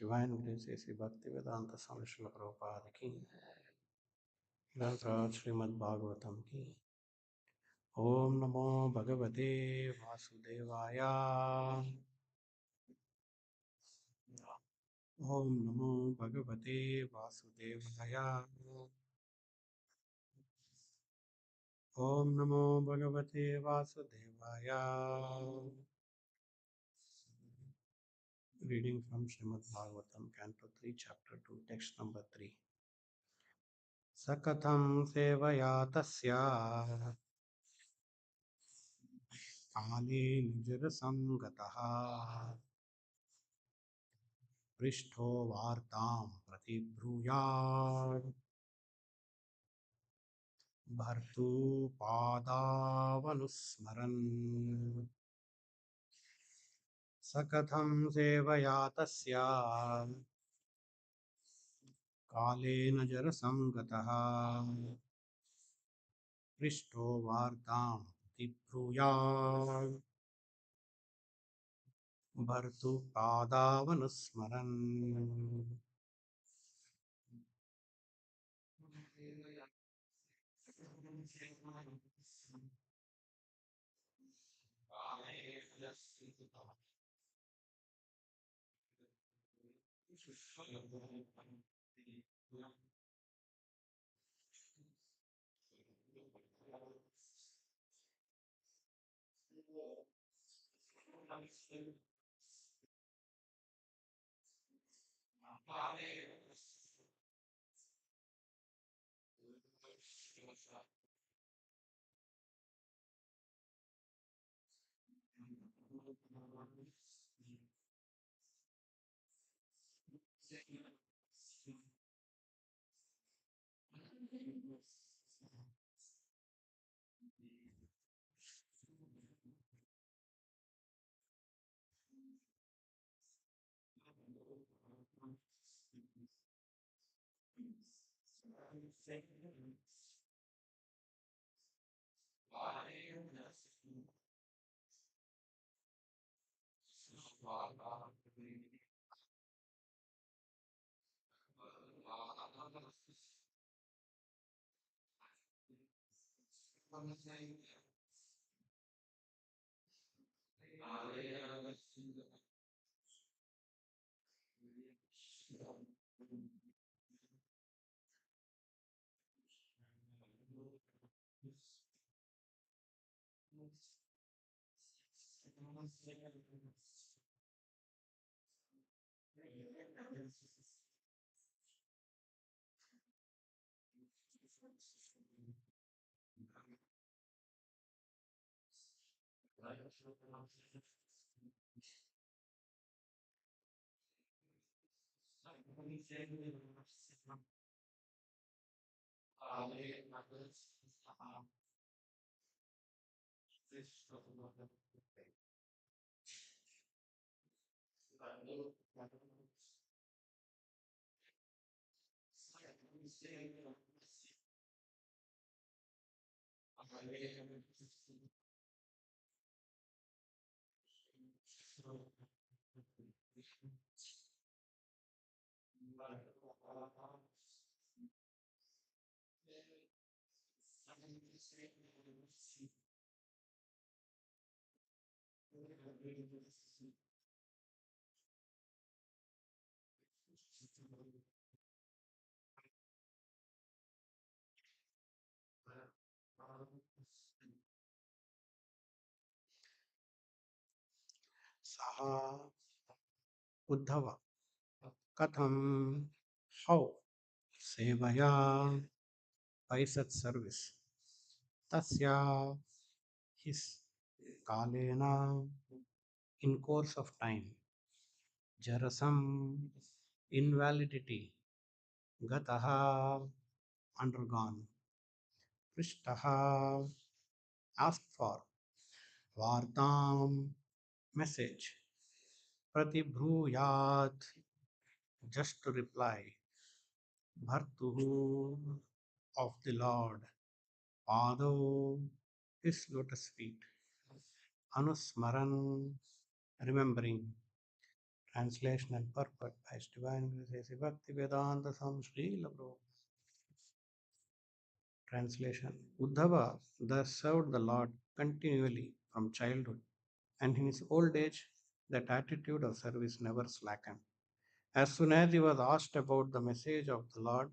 Divine grace is Bhakti Vedanta Swami Srila Prabhupada ki Dasa Srimad Bhagavatam ki Om Namo Bhagavate Vasudevaya Om Namo Bhagavate Vasudevaya Om Namo Bhagavate Vasudevaya. Reading from Srimad Bhagavatam, Canto 3, Chapter 2, Text number 3. Sakatham sevaya tasya kale nijrasam gataha prishto vartam pratibhruyad bhartu padavanusmaran. Sakatham sevaya tasya kale nijrasam gataha prishto vartam pratibhruyad bhartu padavanusmaran. Saha Uddhava Katham, how Sevaya by such service. Tasya his Kalena in course of time. Jarasam invalidity. Gataha undergone. Prishtaha asked for. Vartam message. Pratibhruyat just to reply. Bhartuhu of the Lord. Pado his lotus feet. Anusmaran remembering. Translation and purport by His Divine Grace Bhakti Vedanta Swami Srila Prabhupada. Translation. Uddhava thus served the Lord continually from childhood, and in his old age that attitude of service never slackened. As soon as he was asked about the message of the Lord,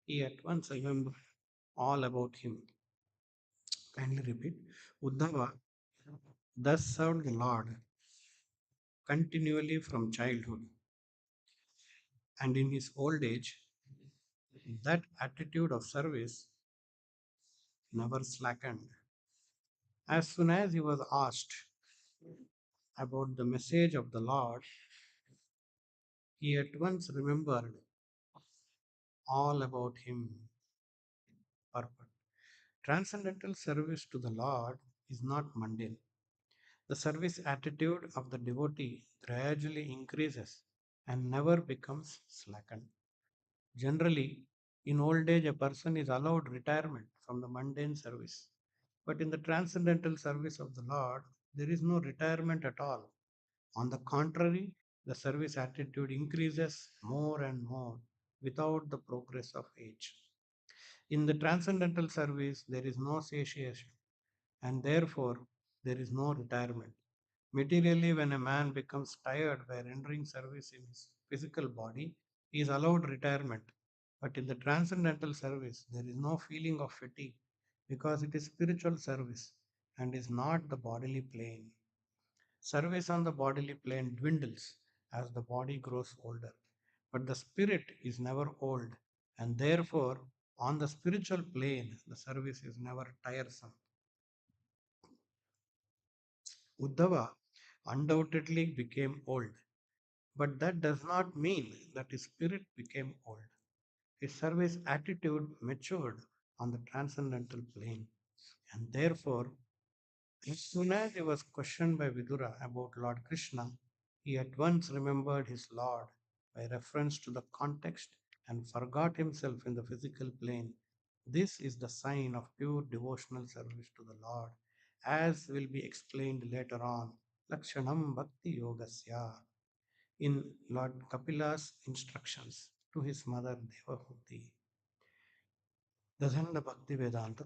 he at once remembered all about him. Kindly repeat. Uddhava thus served the Lord continually from childhood, and in his old age that attitude of service never slackened. As soon as he was asked about the message of the Lord, he at once remembered all about him. Purport. Transcendental service to the Lord is not mundane. The service attitude of the devotee gradually increases and never becomes slackened. Generally, in old age, a person is allowed retirement from the mundane service. But in the transcendental service of the Lord, there is no retirement at all. On the contrary, the service attitude increases more and more without the progress of age. In the transcendental service, there is no satiation, and therefore there is no retirement. Materially, when a man becomes tired by rendering service in his physical body, he is allowed retirement. But in the transcendental service, there is no feeling of fatigue because it is spiritual service and is not the bodily plane. Service on the bodily plane dwindles as the body grows older, but the spirit is never old, and therefore, on the spiritual plane, the service is never tiresome. Uddhava undoubtedly became old, but that does not mean that his spirit became old. His service attitude matured on the transcendental plane, and therefore, as soon as he was questioned by Vidura about Lord Krishna, he at once remembered his Lord by reference to the context and forgot himself in the physical plane. This is the sign of pure devotional service to the Lord, as will be explained later on. Lakshanam Bhakti Yogasya in Lord Kapila's instructions to his mother Devahuti. Dasanda Bhakti Vedanta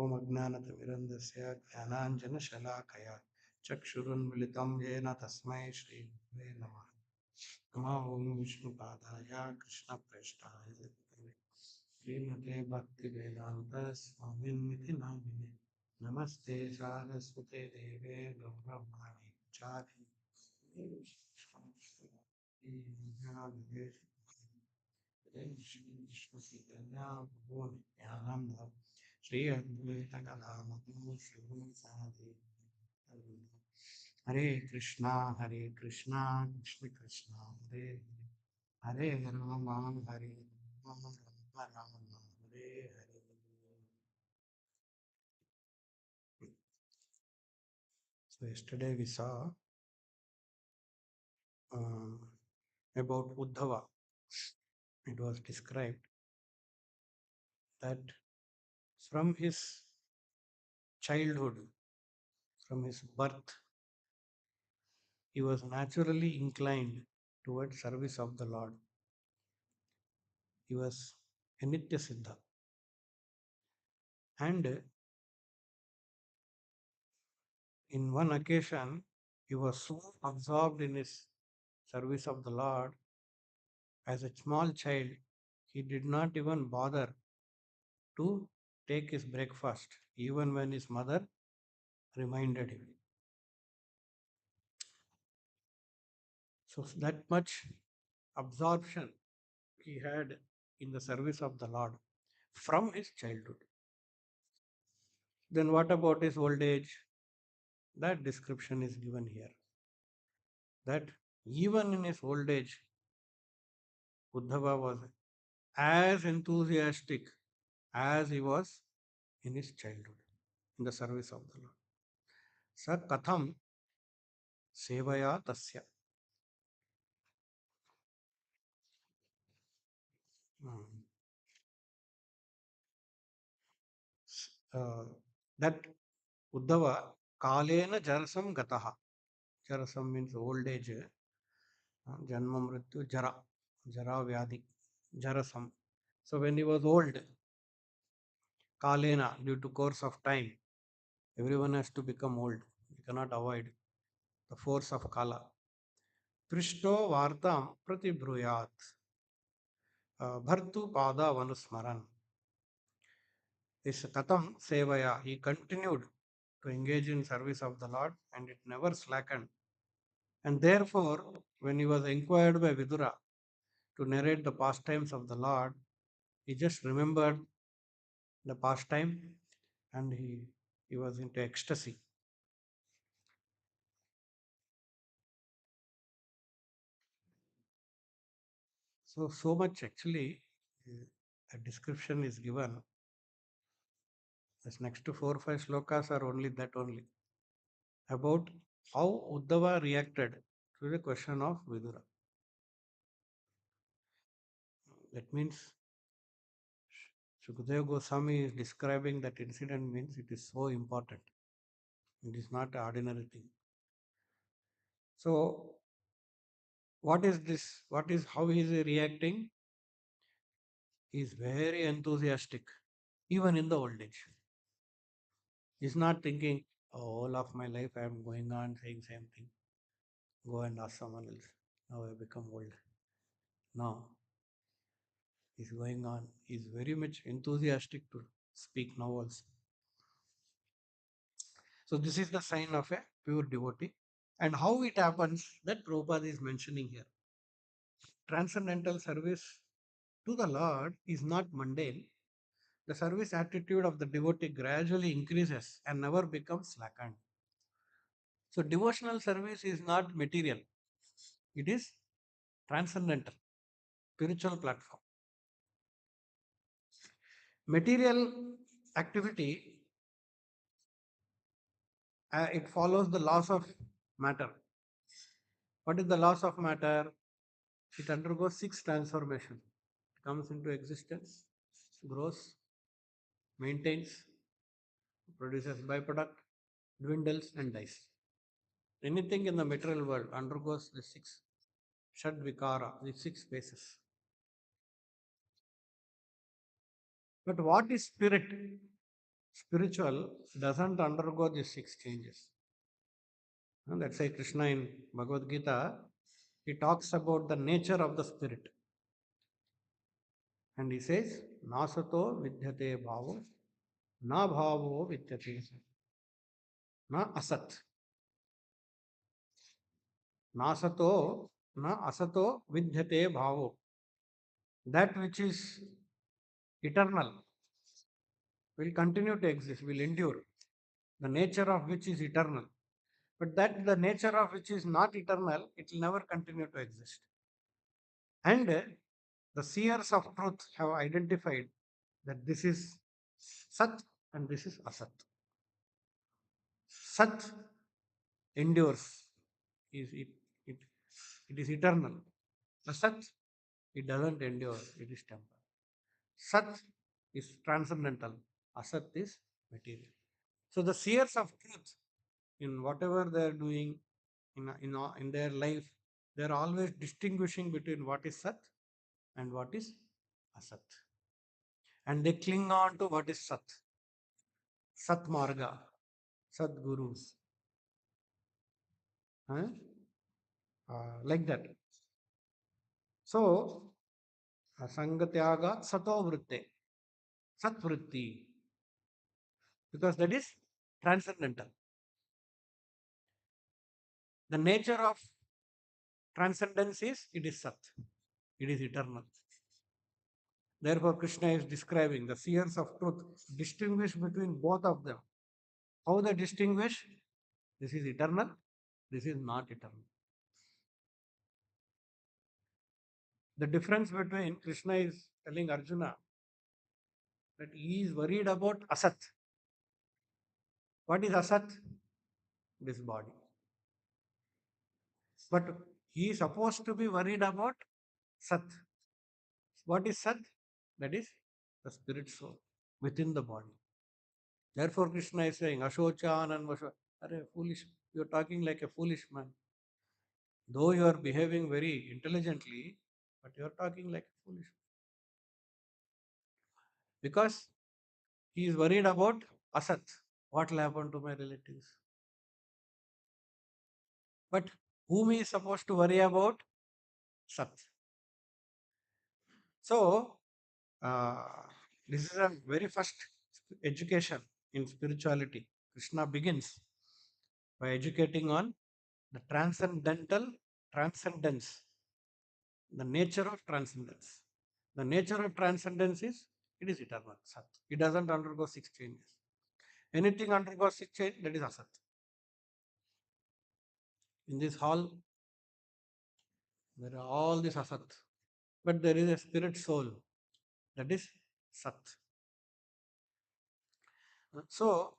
ॐ अज्ञानतिमिरन्दस्य ज्ञानाञ्जनशलाकया चक्षुरुन्मिलितं येन तस्मै श्रीगुरवे नमः नमः ॐ विष्णुपादाय कृष्णप्रेष्ठाय भूतले श्रीमते भक्तिवेदान्तस्वामिन्निति नामिने नमस्ते सारस्वते देवे गौरवाणी Hare Krishna, Krishna Krishna, Hare Rama, Hare Rama, Rama Rama, Hare Hare. So yesterday we saw uh, about Uddhava. It was described that from his childhood, from his birth, he was naturally inclined towards service of the Lord. He was a Nitya Siddha. And in one occasion, he was so absorbed in his service of the Lord as a small child, he did not even bother to take his breakfast, even when his mother reminded him. So, that much absorption he had in the service of the Lord from his childhood. Then, what about his old age? That description is given here. That even in his old age, Uddhava was as enthusiastic as he was in his childhood in the service of the Lord. Sa katham sevaya tasya. Hmm. Uh, that Uddhava kalena jarasam gataha. Jarasam means old age. Janma mrityu jara. Jara vyadi. Jarasam. So when he was old, kalena, due to course of time, everyone has to become old. You cannot avoid the force of kala. Prishto vartam pratibruyat. Bhartu pada vanusmaran. This katham sevaya. He continued to engage in service of the Lord and it never slackened. And therefore, when he was inquired by Vidura to narrate the pastimes of the Lord, he just remembered the pastime and he was into ecstasy. So much actually, a description is given. This next to 4 or 5 slokas are only that only about how Uddhava reacted to the question of Vidura. That means Sukadeva Goswami is describing that incident means it is so important. It is not an ordinary thing. So, what is this? What is how he is reacting? He is very enthusiastic, even in the old age. He's not thinking, oh, all of my life I am going on saying same thing. Go and ask someone else. Now I become old. No, he's going on. He's very much enthusiastic to speak now also. So this is the sign of a pure devotee. And how it happens, that Prabhupada is mentioning here. Transcendental service to the Lord is not mundane. The service attitude of the devotee gradually increases and never becomes slackened. So, devotional service is not material, it is transcendental, spiritual platform. Material activity, it follows the laws of matter. What is the laws of matter? It undergoes 6 transformations. It comes into existence, grows, maintains, produces byproduct, dwindles, and dies. Anything in the material world undergoes the 6 Shad Vikara, the 6 phases. But what is spirit? Spiritual doesn't undergo these 6 changes. And that's why Krishna in Bhagavad Gita, he talks about the nature of the spirit. And he says, Nasato vidyate bhavo, na bhavo vidyate, na asat. nasato na asato vidyate bhavo. That which is eternal will continue to exist, will endure. The nature of which is eternal. But that the nature of which is not eternal, it will never continue to exist. And the seers of truth have identified that this is Sat and this is Asat. Sat endures, is it, it is eternal. Asat, it doesn't endure, it is temporal. Sat is transcendental, Asat is material. So the seers of truth, in whatever they are doing in their life, they are always distinguishing between what is Sat and what is Asat. And they cling on to what is Sat, Sat Marga, Sat Gurus, huh? Like that. So, Sangatyaga Sato Vritte, Sat Vritti, because that is transcendental. The nature of transcendence is it is Sat, it is eternal. Therefore, Krishna is describing the seers of truth distinguish between both of them. How they distinguish? This is eternal, this is not eternal. The difference between Krishna is telling Arjuna that he is worried about Asat. What is Asat? This body. But he is supposed to be worried about Sat. What is Sat? That is the spirit soul within the body. Therefore, Krishna is saying, Ashochan and Vasho. Are foolish. You are talking like a foolish man. Though you are behaving very intelligently, but you are talking like a foolish man. Because he is worried about Asat. What will happen to my relatives? But whom he is supposed to worry about? Sat. So, uh, this is a very first education in spirituality. Krishna begins by educating on the transcendental transcendence, the nature of transcendence. The nature of transcendence is it is eternal, Sat. It doesn't undergo six changes. Anything undergoes six changes, that is Asat. In this hall, there are all this Asat, but there is a spirit soul, that is Sat. So,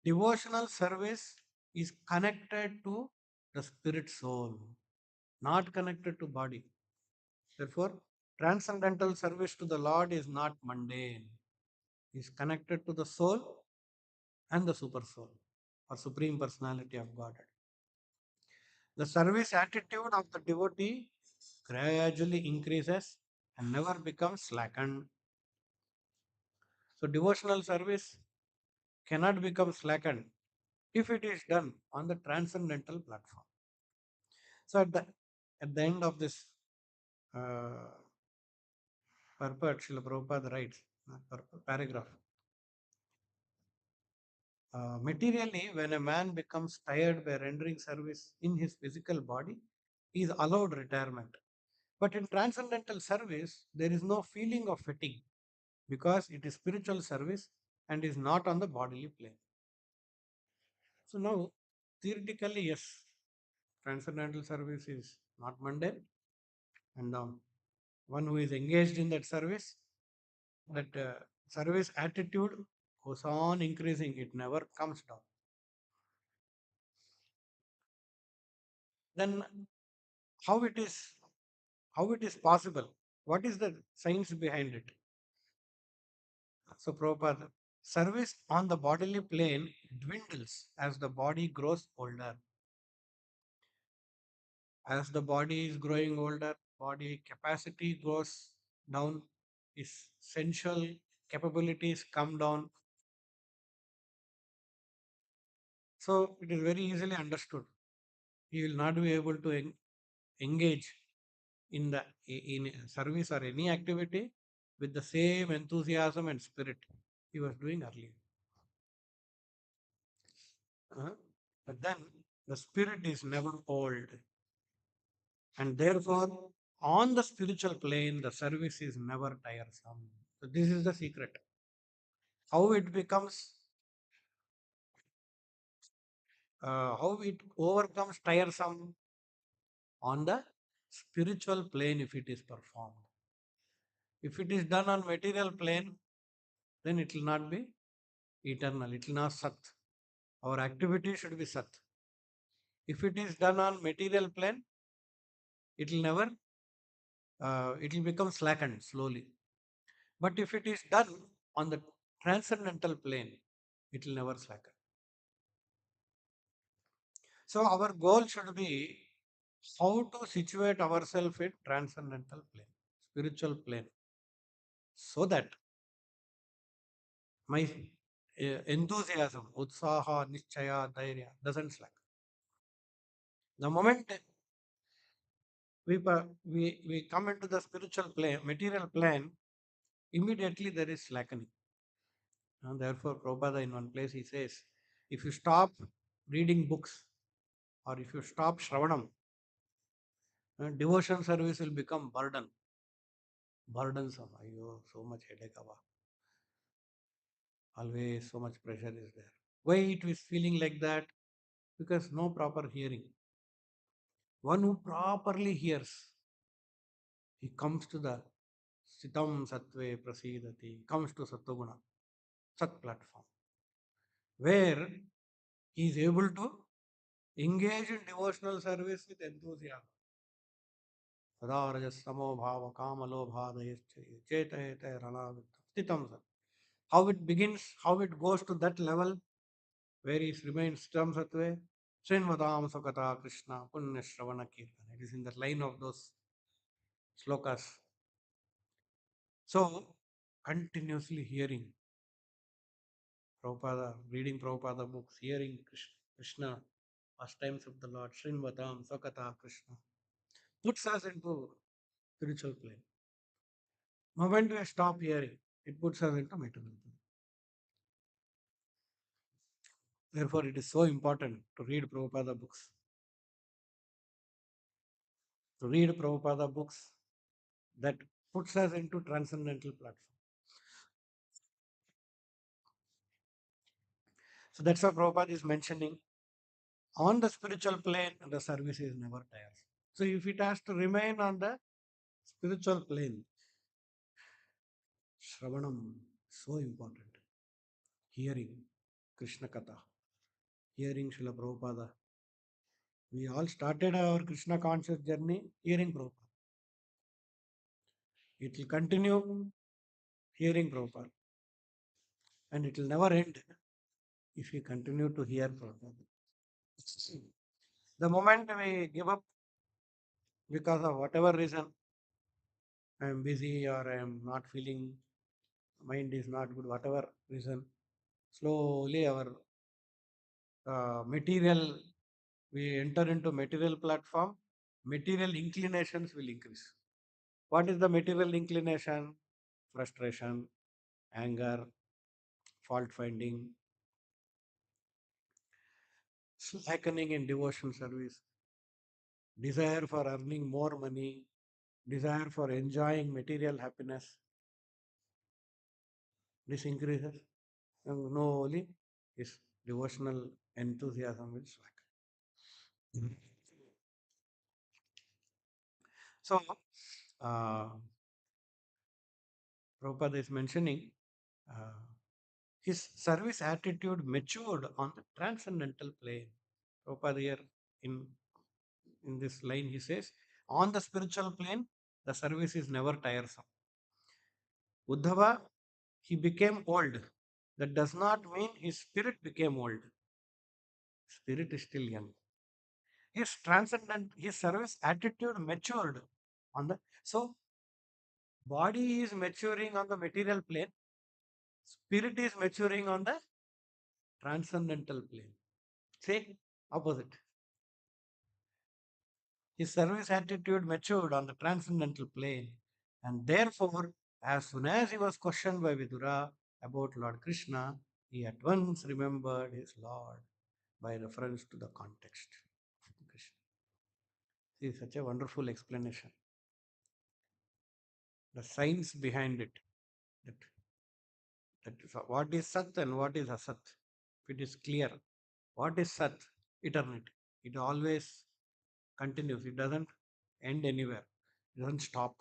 devotional service is connected to the spirit soul, not connected to body. Therefore, transcendental service to the Lord is not mundane. It is connected to the soul and the super soul or supreme personality of Godhead. The service attitude of the devotee gradually increases and never becomes slackened. So, devotional service cannot become slackened if it is done on the transcendental platform. So, at the end of this uh, purport, Srila Prabhupada writes, paragraph. Materially, when a man becomes tired by rendering service in his physical body, he is allowed retirement. But in transcendental service, there is no feeling of fatigue because it is spiritual service and is not on the bodily plane. So now, theoretically, yes, transcendental service is not mundane, and one who is engaged in that service, that service attitude goes on increasing; it never comes down. Then how it is how it is possible? What is the science behind it? So Prabhupada, service on the bodily plane dwindles as the body grows older. As the body is growing older, body capacity goes down, essential capabilities come down. So it is very easily understood. He will not be able to engage in the in service or any activity with the same enthusiasm and spirit he was doing earlier. Uh, But then the spirit is never old. And therefore, on the spiritual plane, the service is never tiresome. So, this is the secret. How it becomes, how it overcomes tiresome on the spiritual plane if it is performed. If it is done on material plane, then it will not be eternal. It will not sat. Our activity should be sat. If it is done on material plane, it will never, it will become slackened slowly. But if it is done on the transcendental plane, it will never slacken. So our goal should be how to situate ourselves in transcendental plane, spiritual plane, so that my enthusiasm, utsaha, nischaya, dhairya doesn't slack. The moment we come into the spiritual plane, material plane, immediately there is slackening. And therefore, Prabhupada in one place he says, if you stop reading books or if you stop Shravanam, devotion service will become burdensome. Ayyo, so much headache, abba. Always so much pressure is there. Why it is feeling like that? Because no proper hearing. One who properly hears, he comes to the Sitam Satve Prasidati, comes to Sattoguna, Sat platform, where he is able to engage in devotional service with enthusiasm. Sadarajas bhava kamalobhadayascha chetayate ranavittam stitam sat. How it begins, how it goes to that level where he remains stitam satve, Srinvadam Sakata Krishna Punya Shravana Kirtan. It is in the line of those slokas. So, continuously hearing Prabhupada, reading Prabhupada books, hearing Krishna, pastimes of the Lord, Srinvadam Sakata Krishna, puts us into spiritual plane. Moment we stop hearing, it puts us into material plane. Therefore, it is so important to read Prabhupada books. To read Prabhupada books that puts us into transcendental platform. So that's what Prabhupada is mentioning. On the spiritual plane, the service is never tiresome. So if it has to remain on the spiritual plane, Shravanam, so important. Hearing Krishna Katha, hearing Srila Prabhupada. We all started our Krishna conscious journey hearing Prabhupada. It will continue hearing Prabhupada. And it will never end if we continue to hear Prabhupada. The moment we give up because of whatever reason, I am busy or I am not feeling, mind is not good, whatever reason, slowly our material, we enter into material platform, material inclinations will increase. What is the material inclination? Frustration, anger, fault finding, slackening in devotion service, desire for earning more money, desire for enjoying material happiness. This increases. And slowly, his devotional enthusiasm will slacken. So, uh, Prabhupada is mentioning uh, his service attitude matured on the transcendental plane. Prabhupada here in this line he says, on the spiritual plane, the service is never tiresome. Uddhava, he became old. That does not mean his spirit became old. Spirit is still young. His transcendent, his service attitude matured on the, so body is maturing on the material plane, spirit is maturing on the transcendental plane. Say opposite. His service attitude matured on the transcendental plane, and therefore, as soon as he was questioned by Vidura about Lord Krishna, he at once remembered his Lord by reference to the context of Krishna. This is such a wonderful explanation. The science behind it. That, that is, what is Sat and what is Asat? If it is clear, what is Sat? Eternity. It always continues. It doesn't end anywhere. It doesn't stop.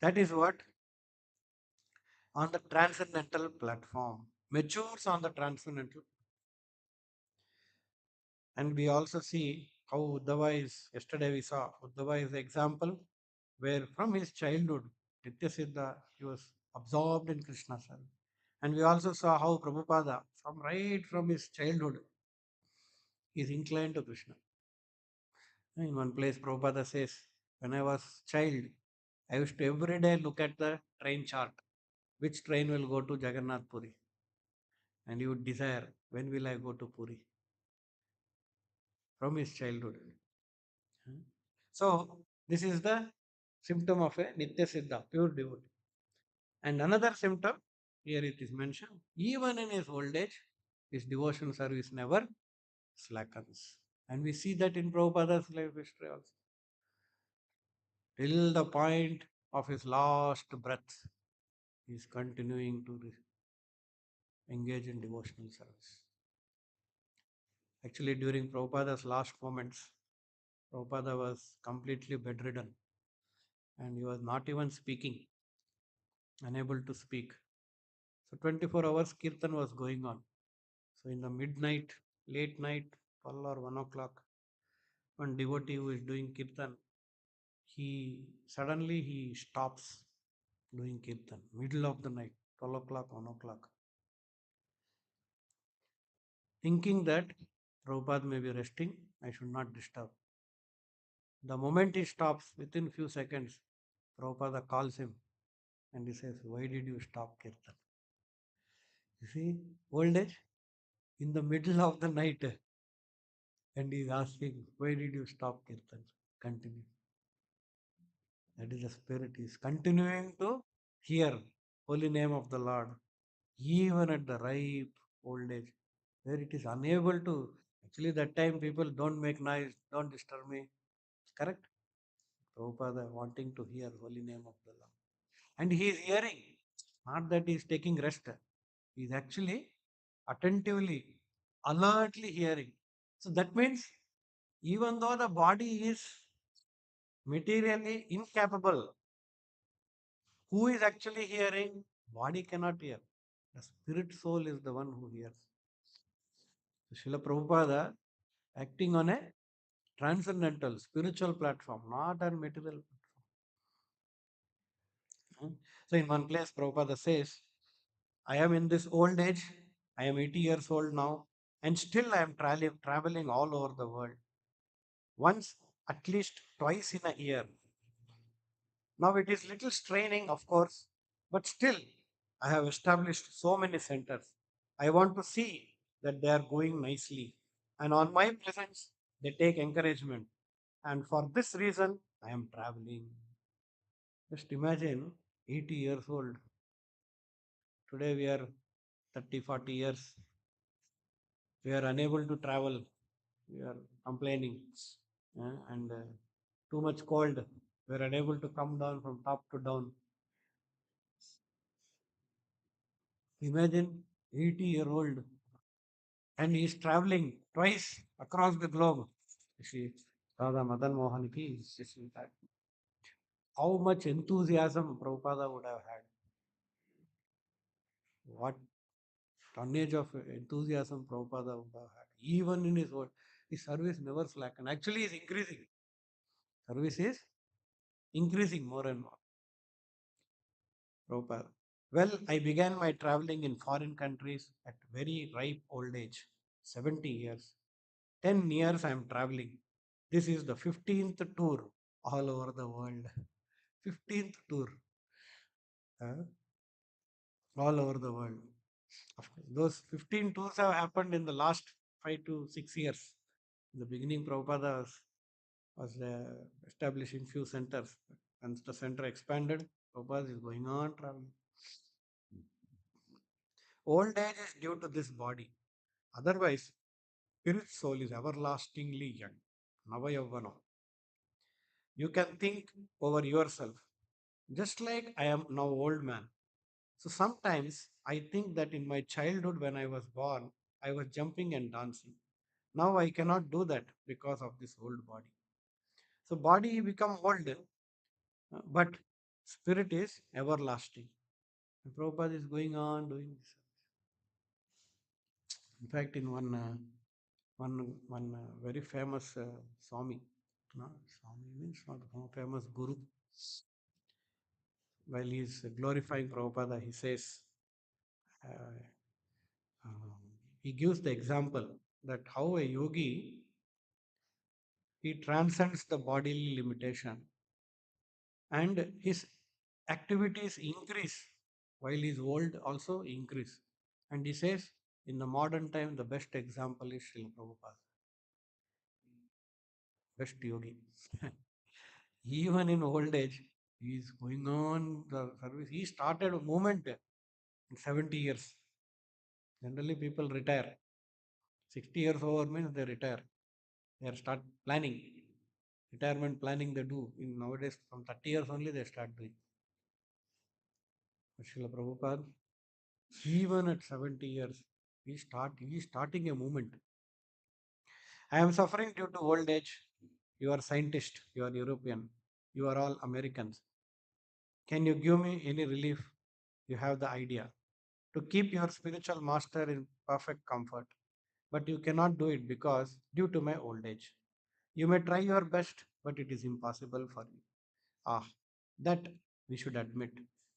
That is what on the transcendental platform matures on the transcendental. And we also see how Uddhava is, yesterday we saw Uddhava is the example where from his childhood, Nityasiddha, he was absorbed in Krishna service. And we also saw how Prabhupada, from right from his childhood, is inclined to Krishna. In one place, Prabhupada says, when I was child, I used to every day look at the train chart, which train will go to Jagannath Puri. And he would desire, when will I go to Puri? From his childhood. Hmm. So, this is the symptom of a Nitya Siddha, pure devotee. And another symptom, here it is mentioned, even in his old age, his devotion service never slackens. And we see that in Prabhupada's life history also. Till the point of his last breath, he is continuing to engage in devotional service. Actually, during Prabhupada's last moments, Prabhupada was completely bedridden and he was not even speaking, unable to speak. So 24 hours kirtan was going on. So in the midnight, late night, 12 or 1 o'clock, one devotee who is doing kirtan, he stops doing kirtan, middle of the night, 12 o'clock, 1 o'clock, thinking that Prabhupada may be resting, I should not disturb. The moment he stops, within few seconds, Prabhupada calls him and he says, why did you stop kirtan? You see, old age, in the middle of the night, and he's asking, why did you stop kirtan? Continue. That is the spirit. He is continuing to hear holy name of the Lord, even at the ripe old age, where it is unable to. Actually, that time people don't make noise, don't disturb me. Correct? Prabhupada wanting to hear holy name of the Lord. And he is hearing, not that he is taking rest. He is actually attentively, alertly hearing. So that means even though the body is materially incapable, who is actually hearing? Body cannot hear. The spirit soul is the one who hears. So Srila Prabhupada acting on a transcendental, spiritual platform, not on material platform. So in one place, Prabhupada says, I am in this old age, I am 80 years old now, and still I am traveling all over the world. Once, at least twice in a year. Now it is little straining, of course, but still I have established so many centers. I want to see that they are going nicely. And on my presence, they take encouragement. And for this reason, I am traveling. Just imagine 80 years old. Today we are 30, 40 years. We are unable to travel. We are complaining. And too much cold. We are unable to come down from top to down. Imagine 80-year-old and he is traveling twice across the globe. You see, Radha Madan Mohan ki, you see that. How much enthusiasm Prabhupada would have had. What tonnage of enthusiasm Prabhupada would have had. Even in his world, his service never slackened. Actually, is increasing. Service is increasing more and more. Prabhupada. Well, I began my traveling in foreign countries at very ripe old age, 70 years. 10 years I am traveling. This is the 15th tour all over the world. 15th tour uh, all over the world. Of course, those 15 tours have happened in the last 5 to 6 years. In the beginning, Prabhupada was establishing few centers. Once the center expanded, Prabhupada is going on traveling. Old age is due to this body. Otherwise, spirit soul is everlastingly young. Navayavana. You can think over yourself, just like I am now old man. So sometimes I think that in my childhood when I was born, I was jumping and dancing. Now I cannot do that because of this old body. So body become old, but spirit is everlasting. And Prabhupada is going on doing this. In fact, in one very famous Swami, no, Swami means not famous Guru, while he is glorifying Prabhupada, he says, uh, um, he gives the example that how a yogi he transcends the bodily limitation and his activities increase while his old also increase. And he says, in the modern time, the best example is Srila Prabhupada, best yogi. Even in old age, he is going on the service. He started a movement in 70 years. Generally, people retire. 60 years over means they retire. They are start planning. Retirement planning they do. In nowadays, from 30 years only they start doing. But Srila Prabhupada, even at 70 years, he is starting a movement. I am suffering due to old age. You are scientist, you are European, you are all Americans. Can you give me any relief? You have the idea to keep your spiritual master in perfect comfort, but you cannot do it because due to my old age. You may try your best, but it is impossible for you. Ah, that we should admit.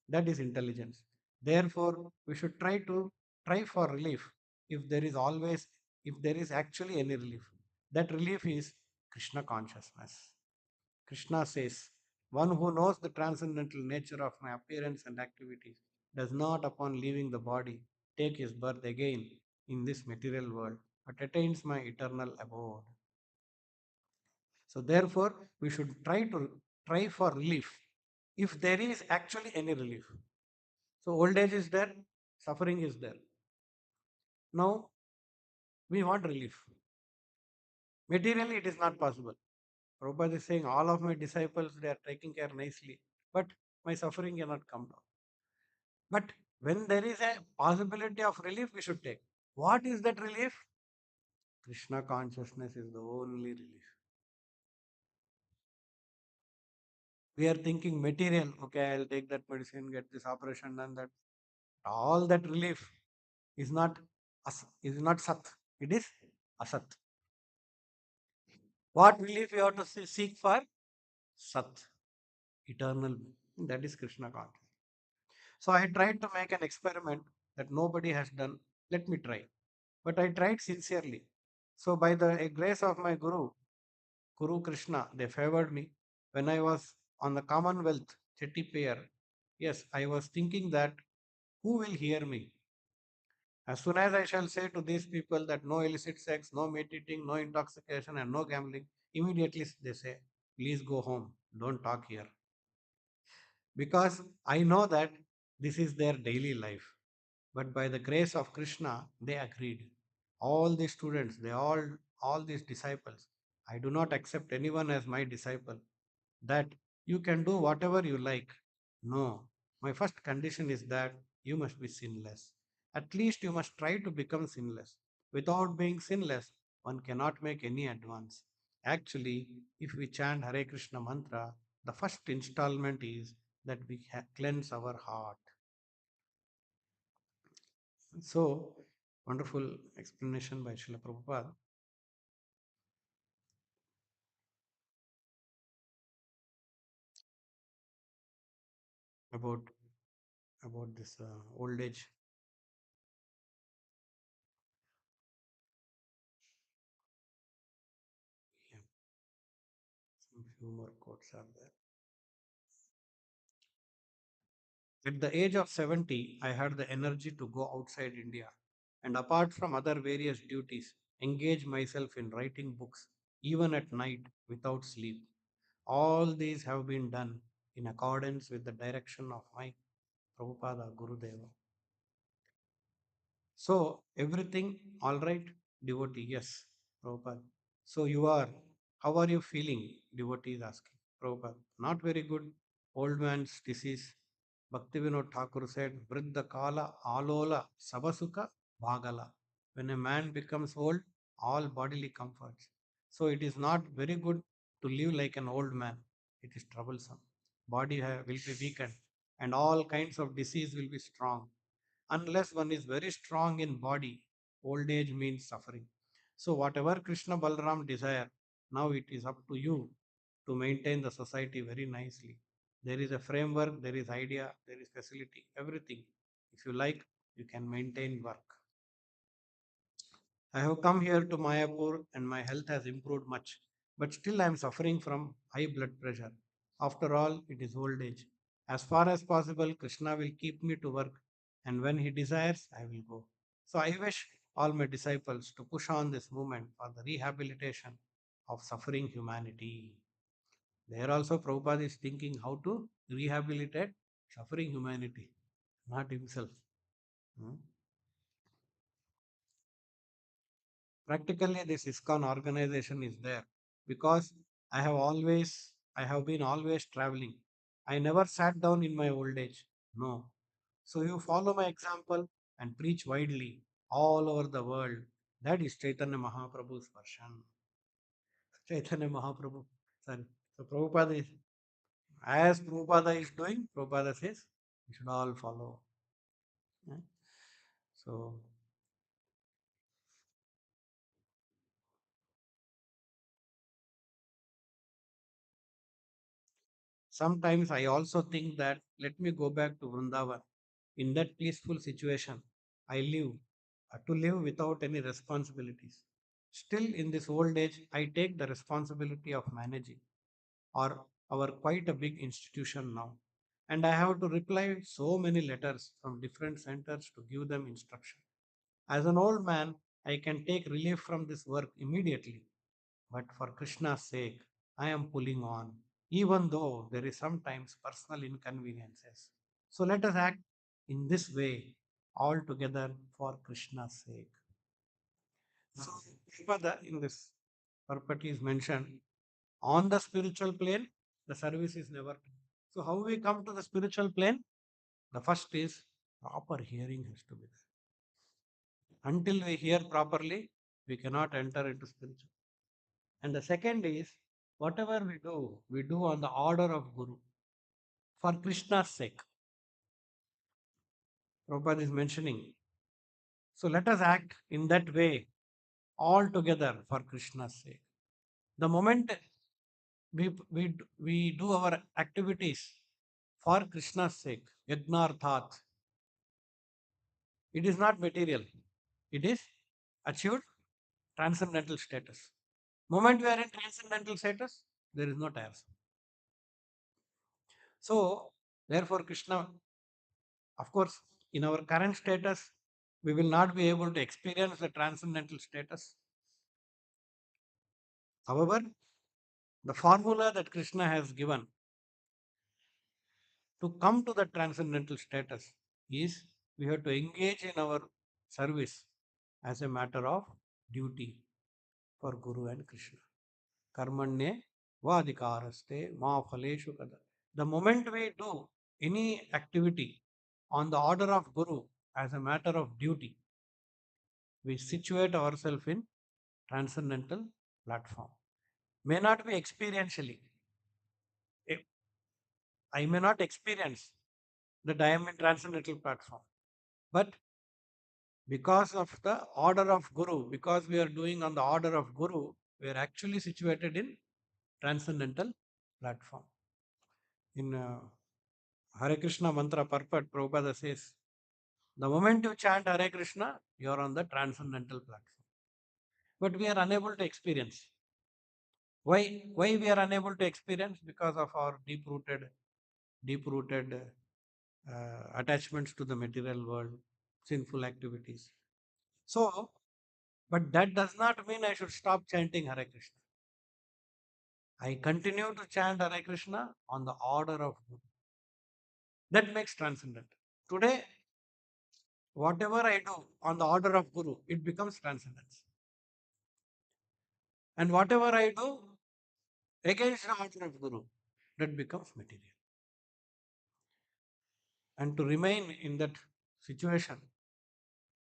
That is intelligence. Therefore, we should try for relief if there is always, if there is actually any relief. That relief is Krishna consciousness. Krishna says, one who knows the transcendental nature of my appearance and activities does not, upon leaving the body, take his birth again in this material world, but attains my eternal abode. So therefore, we should try for relief if there is actually any relief. So old age is there, suffering is there. Now we want relief. Materially, it is not possible. Prabhupada is saying all of my disciples they are taking care nicely, but my suffering cannot come down. But when there is a possibility of relief, we should take. What is that relief? Krishna consciousness is the only relief. We are thinking material, okay, I'll take that medicine, get this operation done, that all that relief is not is not sat. It is asat. What relief you have to seek for? Sat, eternal. That is Krishna consciousness. So I tried to make an experiment that nobody has done. Let me try. But I tried sincerely. So by the grace of my Guru Krishna, they favored me. When I was on the Commonwealth Chetty Pair, yes, I was thinking that who will hear me? As soon as I shall say to these people that no illicit sex, no meat eating, no intoxication, and no gambling, immediately they say, please go home, don't talk here. Because I know that this is their daily life. But by the grace of Krishna, they agreed. All the students, all these disciples, I do not accept anyone as my disciple. That you can do whatever you like. No, my first condition is that you must be sinless. At least you must try to become sinless. Without being sinless, one cannot make any advance. Actually, if we chant Hare Krishna mantra, the first installment is that we cleanse our heart. So, wonderful explanation by Srila Prabhupada about this old age. Yeah, some few more quotes are there. At the age of 70, I had the energy to go outside India and, apart from other various duties, engage myself in writing books, even at night without sleep. All these have been done in accordance with the direction of my Prabhupada Gurudeva. So, everything all right, devotee? Yes, Prabhupada. So, how are you feeling? Devotee is asking. Prabhupada. Not very good. Old man's disease. Bhaktivinoda Thakur said, Vriddha Kala Alola Sabasuka Bhagala. When a man becomes old, all bodily comforts. So it is not very good to live like an old man. It is troublesome. Body will be weakened and all kinds of disease will be strong. Unless one is very strong in body, old age means suffering. So whatever Krishna Balaram desire, now it is up to you to maintain the society very nicely. There is a framework, there is idea, there is facility, everything. If you like, you can maintain work. I have come here to Mayapur and my health has improved much, but still I am suffering from high blood pressure. After all, it is old age. As far as possible, Krishna will keep me to work, and when he desires, I will go. So I wish all my disciples to push on this movement for the rehabilitation of suffering humanity. There also Prabhupada is thinking how to rehabilitate suffering humanity, not himself. Hmm. Practically, this ISKCON organization is there because I have been always traveling. I never sat down in my old age. No. So you follow my example and preach widely all over the world. That is Chaitanya Mahaprabhu's version. Chaitanya Mahaprabhu. Sorry. So Prabhupada is, as Prabhupada is doing, Prabhupada says, we should all follow. Yeah. So sometimes I also think that let me go back to Vrindavan. In that peaceful situation, I live to live without any responsibilities. Still, in this old age, I take the responsibility of managing or our quite a big institution now. And I have to reply so many letters from different centers to give them instruction. As an old man, I can take relief from this work immediately, but for Krishna's sake, I am pulling on, even though there is sometimes personal inconveniences. So let us act in this way all together for Krishna's sake. So, further in this purport is mentioned on the spiritual plane, the service is never. So, how we come to the spiritual plane? The first is proper hearing has to be there. Until we hear properly, we cannot enter into spiritual. And the second is whatever we do on the order of Guru for Krishna's sake. Prabhupada is mentioning. So let us act in that way all together for Krishna's sake. The moment we do our activities for Krishna's sake, Yagnarthat, it is not material. It is achieved transcendental status. Moment we are in transcendental status, there is no tiresome. So, therefore, Krishna, of course, in our current status, we will not be able to experience the transcendental status. However, the formula that Krishna has given to come to the transcendental status is we have to engage in our service as a matter of duty for Guru and Krishna. Karmanye vadikaraste ma phaleshu kada. The moment we do any activity on the order of Guru as a matter of duty, we situate ourselves in transcendental platform. May not be experientially. I may not experience that I am in transcendental platform, but because of the order of Guru, because we are doing on the order of Guru, we are actually situated in transcendental platform. In Hare Krishna mantra purport, Prabhupada says, the moment you chant Hare Krishna, you are on the transcendental platform. But we are unable to experience. Why? Why we are unable to experience? Because of our deep-rooted attachments to the material world, sinful activities. So, but that does not mean I should stop chanting Hare Krishna. I continue to chant Hare Krishna on the order of Guru. That makes transcendent. Today, whatever I do on the order of Guru, it becomes transcendence. And whatever I do against the order of Guru, that becomes material. And to remain in that situation,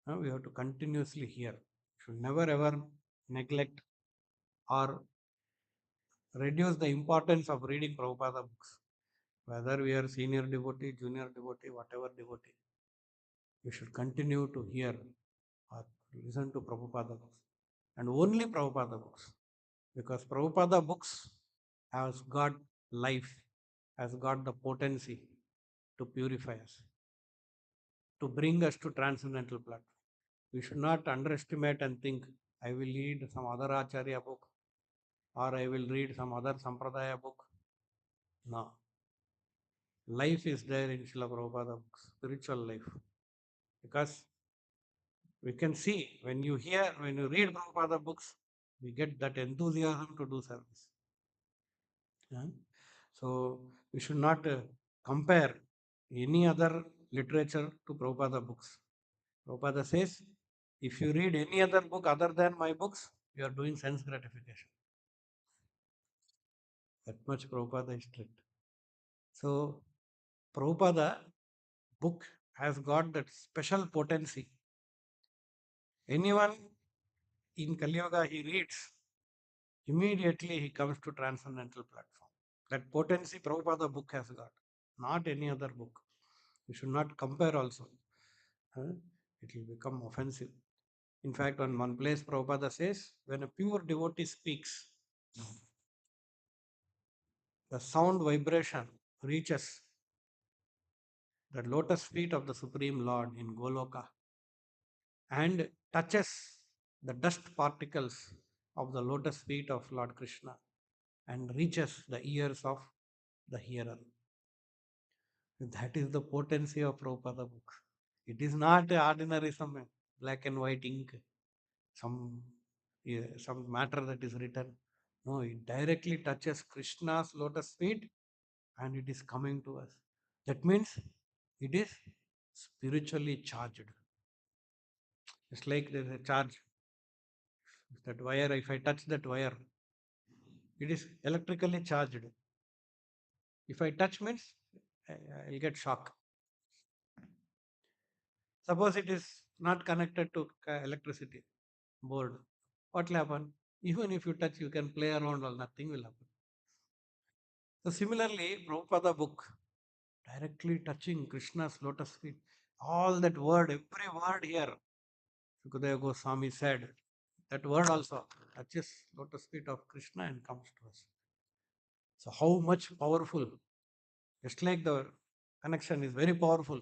we have to continuously hear. Should never ever neglect or reduce the importance of reading Prabhupada books. Whether we are senior devotee, junior devotee, whatever devotee, we should continue to hear or listen to Prabhupada books. And only Prabhupada books. Because Prabhupada books has got life, has got the potency to purify us, to bring us to transcendental platform. We should not underestimate and think, I will read some other Acharya book or I will read some other Sampradaya book. No. Life is there in Srila Prabhupada books, spiritual life. Because we can see when you read Prabhupada books, we get that enthusiasm to do service. Yeah? So we should not compare any other literature to Prabhupada books. Prabhupada says, if you read any other book other than my books, you are doing sense gratification. That much Prabhupada is strict. So Prabhupada book has got that special potency. Anyone in Kali Yuga he reads, immediately he comes to transcendental platform. That potency Prabhupada book has got, not any other book. You should not compare also. It will become offensive. In fact, on one place Prabhupada says, when a pure devotee speaks, the sound vibration reaches the lotus feet of the Supreme Lord in Goloka and touches the dust particles of the lotus feet of Lord Krishna and reaches the ears of the hearer. That is the potency of Prabhupada books. It is not ordinary some black and white ink, some some matter that is written. No, it directly touches Krishna's lotus feet and it is coming to us. That means it is spiritually charged. It's like there is a charge. That wire, if I touch that wire, it is electrically charged. If I touch means I'll get shock. Suppose it is not connected to electricity board. What will happen? Even if you touch, you can play around, or nothing will happen. So similarly, Prabhupada book, directly touching Krishna's lotus feet. All that word, every word here, Sukadeva Goswami said, that word also touches lotus feet of Krishna and comes to us. So how much powerful? Just like the connection is very powerful.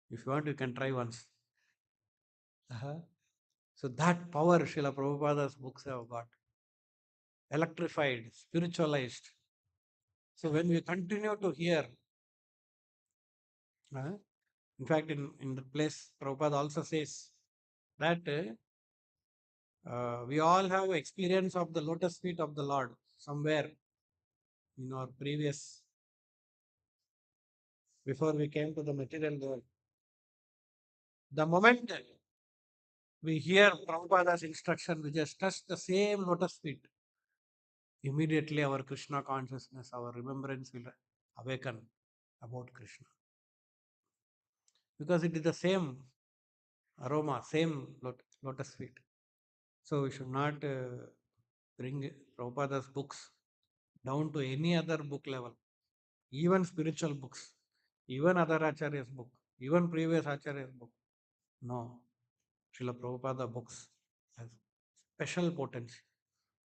If you want, you can try once. So that power Srila Prabhupada's books have got. Electrified, spiritualized. So when we continue to hear, in fact, in the place, Prabhupada also says that we all have experience of the lotus feet of the Lord somewhere in our previous, before we came to the material world. The moment we hear Prabhupada's instruction, we just touch the same lotus feet. Immediately our Krishna consciousness, our remembrance will awaken about Krishna. Because it is the same aroma, same lotus feet. So we should not bring Prabhupada's books down to any other book level, even spiritual books, even other Acharya's book, even previous Acharya's book. No, Srila Prabhupada books has special potency.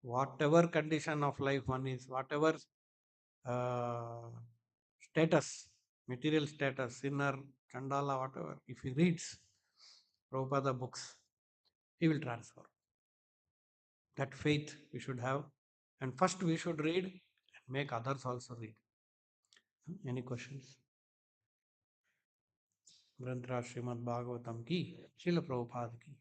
Whatever condition of life one is, whatever uh, status, material status, sinner, chandala, whatever, if he reads Prabhupada books, he will transform. That faith we should have. And first we should read and make others also read. Any questions? ग्रंथराज Shrimad Bhagavatam की, श्रील प्रभुपाद की।